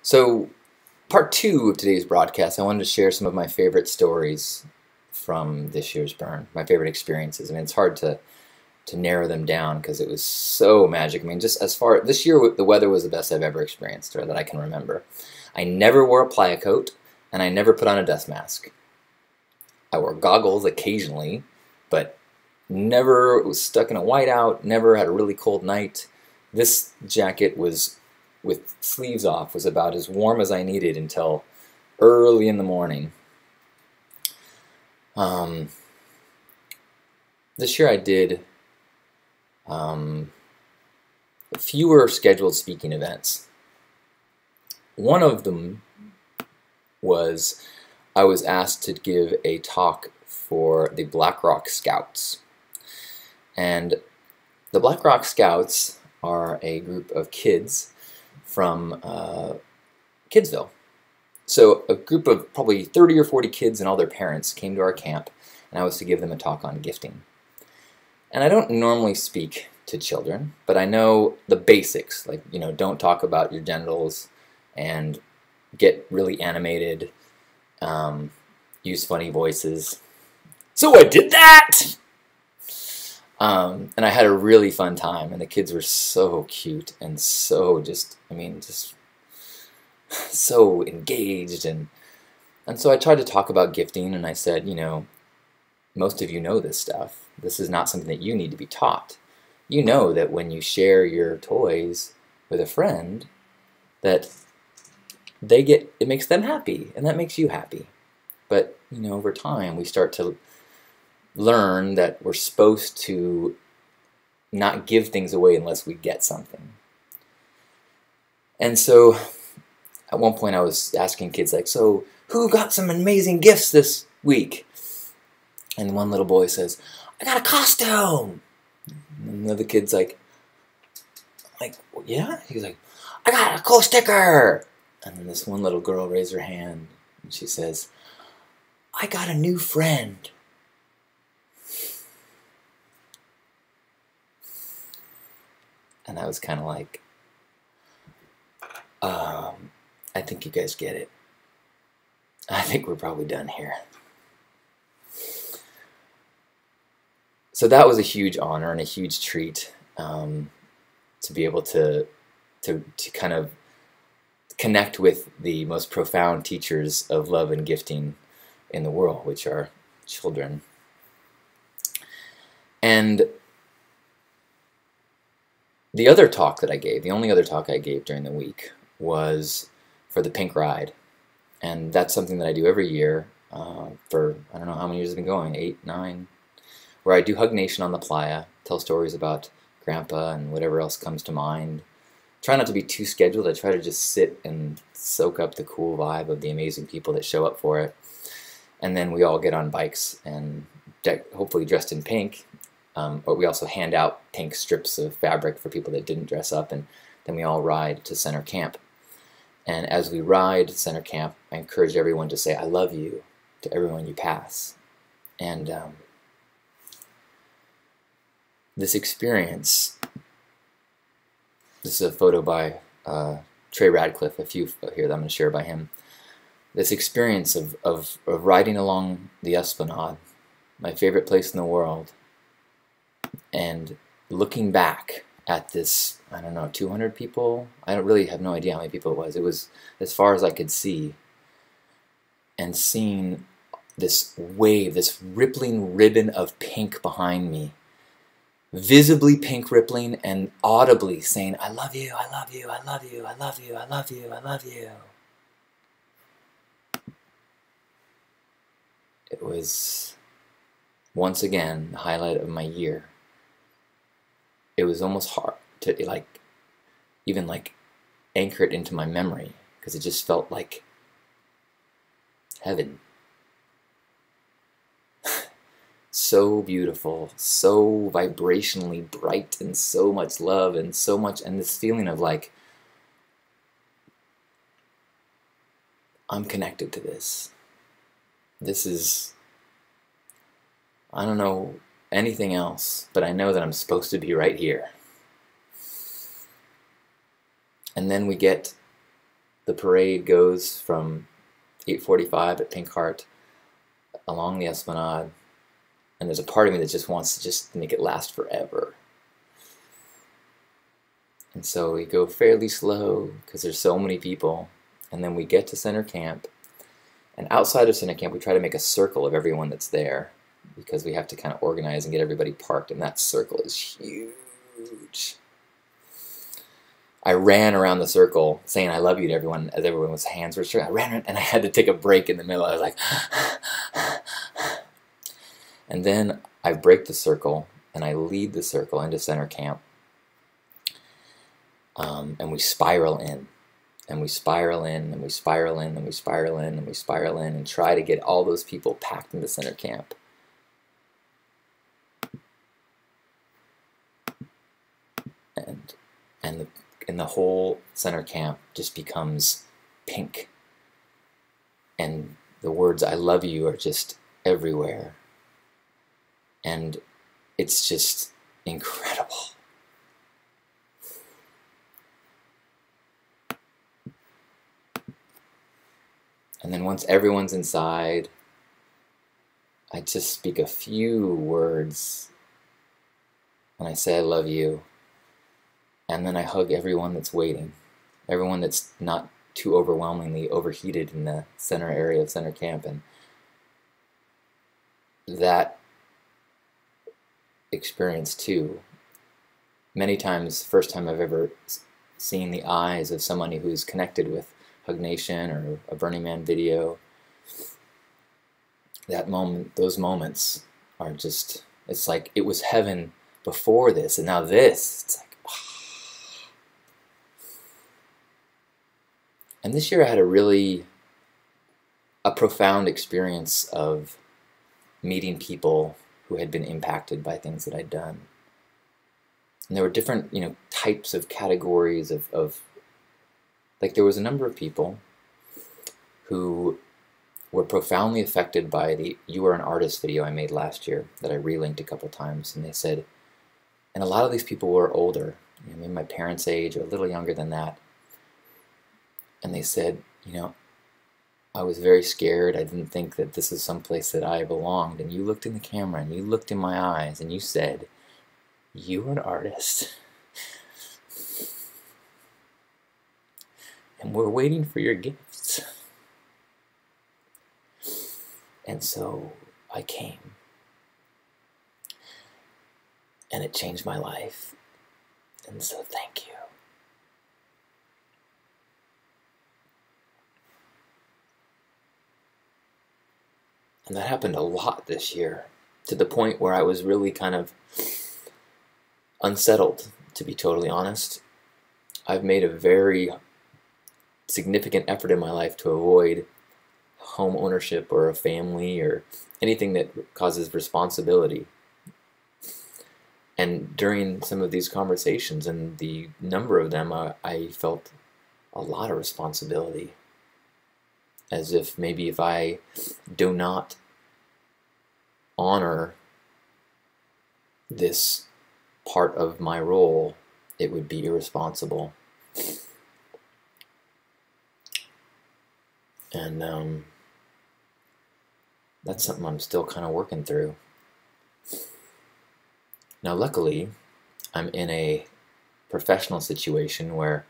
So, part two of today's broadcast, I wanted to share some of my favorite stories from this year's burn, my favorite experiences. I mean, it's hard to narrow them down because it was so magic. I mean, just as far this year, the weather was the best I've ever experienced, or that I can remember. I never wore a playa coat, and I never put on a dust mask. I wore goggles occasionally, but never was stuck in a whiteout, never had a really cold night. This jacket was, with sleeves off, was about as warm as I needed until early in the morning. This year I did fewer scheduled speaking events. One of them was I was asked to give a talk for the Black Rock Scouts. And the Black Rock Scouts are a group of kids from Kidsville. So a group of probably 30 or 40 kids and all their parents came to our camp, and I was to give them a talk on gifting. And I don't normally speak to children, but I know the basics, like, you know, don't talk about your genitals and get really animated, use funny voices. So I did that! And I had a really fun time, and the kids were so cute and so just so engaged. And so I tried to talk about gifting, and I said, you know, most of you know this stuff. This is not something that you need to be taught. You know that when you share your toys with a friend, that it makes them happy, and that makes you happy. But, you know, over time we start to learn that we're supposed to not give things away unless we get something. And so at one point I was asking kids, like, so who got some amazing gifts this week? And one little boy says, I got a costume. And the other kid's like, well, yeah? He's like, I got a cool sticker. And then this one little girl raised her hand and she says, I got a new friend. And I was kind of like, I think you guys get it. I think we're probably done here. So that was a huge honor and a huge treat, to be able to kind of connect with the most profound teachers of love and gifting in the world, which are children. And the other talk that I gave, the only other talk I gave during the week, was for the Pink Ride. And that's something that I do every year for, I don't know how many years it's been going, 8, 9, where I do Hug Nation on the playa, tell stories about Grandpa and whatever else comes to mind. Try not to be too scheduled. I try to just sit and soak up the cool vibe of the amazing people that show up for it. And then we all get on bikes and hopefully dressed in pink. But we also hand out pink strips of fabric for people that didn't dress up, and then we all ride to center camp. And as we ride to center camp, I encourage everyone to say, I love you, to everyone you pass. And this experience, this is a photo by Trey Radcliffe, a few here that I'm going to share by him. This experience of riding along the Esplanade, my favorite place in the world, and looking back at this, I don't know, 200 people? I don't really have no idea how many people it was. It was as far as I could see. And seeing this wave, this rippling ribbon of pink behind me, visibly pink rippling and audibly saying, I love you, I love you, I love you, I love you, I love you, I love you. It was, once again, the highlight of my year. It was almost hard to even anchor it into my memory, because it just felt like heaven. So beautiful, so vibrationally bright, and so much love, and so much, and this feeling of like, I'm connected to this. This is, I don't know anything else, but I know that I'm supposed to be right here. And then we get the parade goes from 8:45 at Pink Heart along the Esplanade, and there's a part of me that just wants to just make it last forever. And so we go fairly slow because there's so many people, and then we get to center camp, and outside of center camp we try to make a circle of everyone that's there because we have to kind of organize and get everybody parked, and that circle is huge. I ran around the circle saying I love you to everyone as everyone's hands were straight. I ran and I had to take a break in the middle. I was like, and then I break the circle and I lead the circle into center camp, and we spiral in, and we spiral in, and we spiral in, and we spiral in, and we spiral in, and try to get all those people packed into center camp. And the whole center camp just becomes pink, and the words "I love you" are just everywhere, and it's just incredible. And then once everyone's inside, I just speak a few words and I say I love you. And then I hug everyone that's waiting, everyone that's not too overwhelmingly overheated in the center area of center camp. And that experience too, many times, first time I've ever seen the eyes of somebody who's connected with Hug Nation or a Burning Man video, that moment, those moments are just, it's like it was heaven before this, and now this, it's like, And this year I had a profound experience of meeting people who had been impacted by things that I'd done. And there were different, types of categories of like there was a number of people who were profoundly affected by the "You Are an Artist" video I made last year that I relinked a couple times, and they said, and a lot of these people were older, maybe my parents' age or a little younger than that, and they said, I was very scared. I didn't think that this is someplace that I belonged, and you looked in the camera and you looked in my eyes and you said, "You are an artist, and we're waiting for your gifts." And so I came, and it changed my life, and so thank you. And that happened a lot this year, to the point where I was really kind of unsettled, to be totally honest. I've made a very significant effort in my life to avoid home ownership or a family or anything that causes responsibility. And during some of these conversations, and the number of them, I felt a lot of responsibility. As if maybe if I do not honor this part of my role, it would be irresponsible. And that's something I'm still kind of working through. Now, luckily, I'm in a professional situation where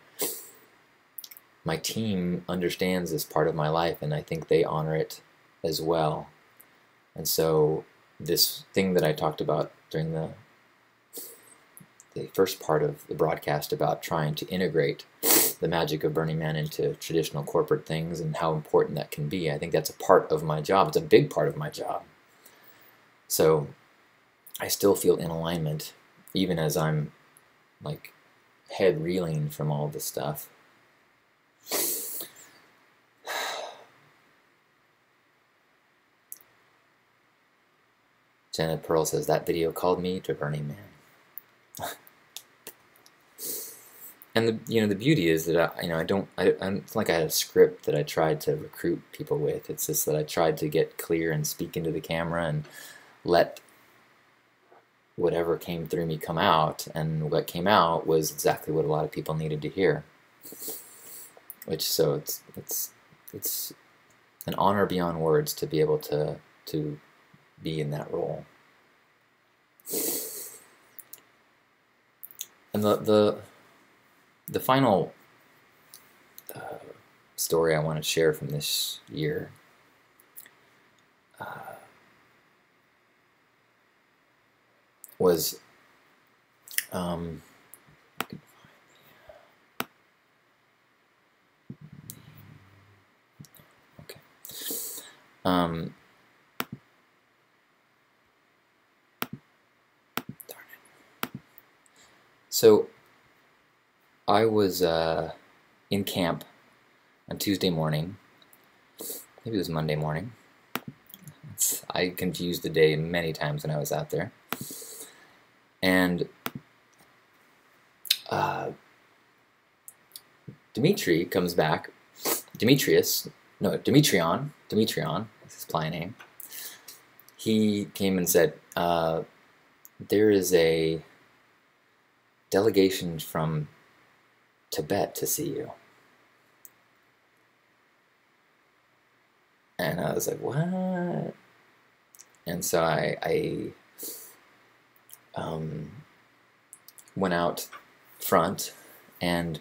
my team understands this part of my life, and I think they honor it as well. And so this thing that I talked about during the first part of the broadcast about trying to integrate the magic of Burning Man into traditional corporate things and how important that can be, I think that's a part of my job. It's a big part of my job. So I still feel in alignment, even as I'm like head reeling from all this stuff. Janet Pearl says, that video called me to Burning Man. And the beauty is that it's like I had a script that I tried to recruit people with. It's just that I tried to get clear and speak into the camera and let whatever came through me come out, and what came out was exactly what a lot of people needed to hear. So it's an honor beyond words to be able to be in that role. And the final story I want to share from this year was okay. Darn it. So I was in camp on Tuesday morning. Maybe it was Monday morning. I confused the day many times when I was out there. And Dimitri comes back. Demetrion, that's his playa name. He came and said, there is a delegation from Tibet to see you. And I was like, what? And so I went out front, and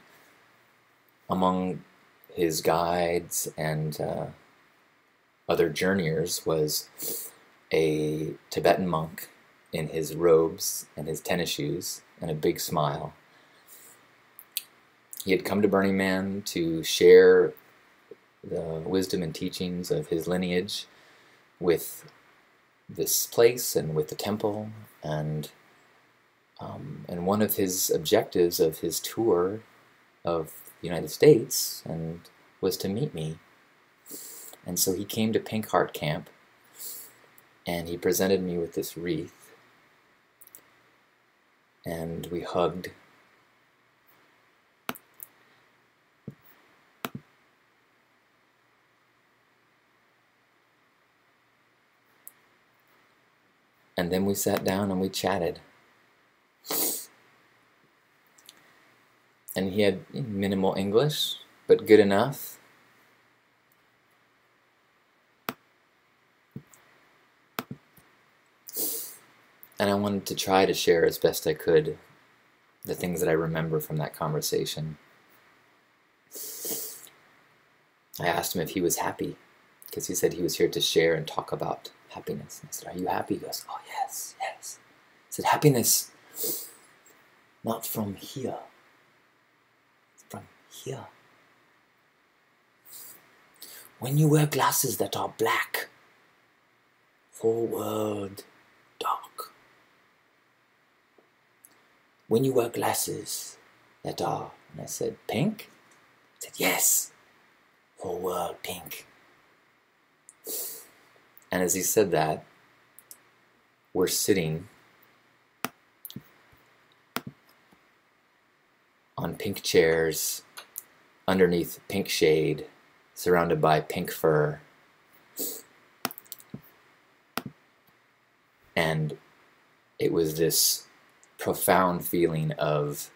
among his guides and other journeyers was a Tibetan monk in his robes and his tennis shoes and a big smile. He had come to Burning Man to share the wisdom and teachings of his lineage with this place and with the temple, and one of his objectives of his tour of the United States was to meet me. And so he came to Pink Heart Camp, and he presented me with this wreath, and we hugged. And then we sat down and we chatted. And he had minimal English, but good enough. And I wanted to try to share as best I could the things that I remember from that conversation. I asked him if he was happy, because he said he was here to share and talk about happiness. And I said, are you happy? He goes, oh yes, yes. I said, happiness, not from here. It's from here. When you wear glasses that are black, whole world dark. When you wear glasses that are, and I said, pink? He said, yes, whole world pink. And as he said that, we're sitting on pink chairs, underneath pink shade, surrounded by pink fur. And it was this profound feeling of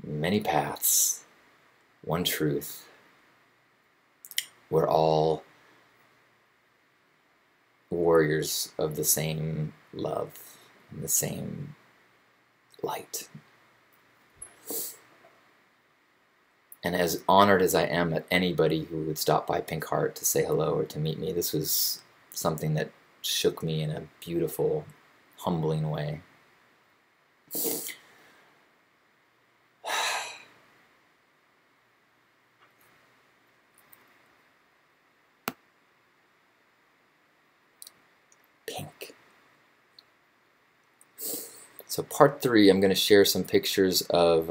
many paths, one truth. We're all warriors of the same love and the same light. And as honored as I am at anybody who would stop by Pink Heart to say hello or to meet me, this was something that shook me in a beautiful, humbling way. Pink. So part 3, I'm going to share some pictures of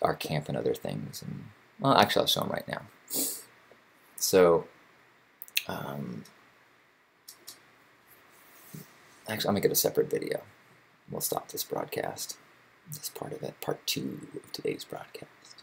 our camp and other things. And, well, actually, I'll show them right now. So, actually, I'll make it a separate video. We'll stop this broadcast, this part of it, part 2 of today's broadcast.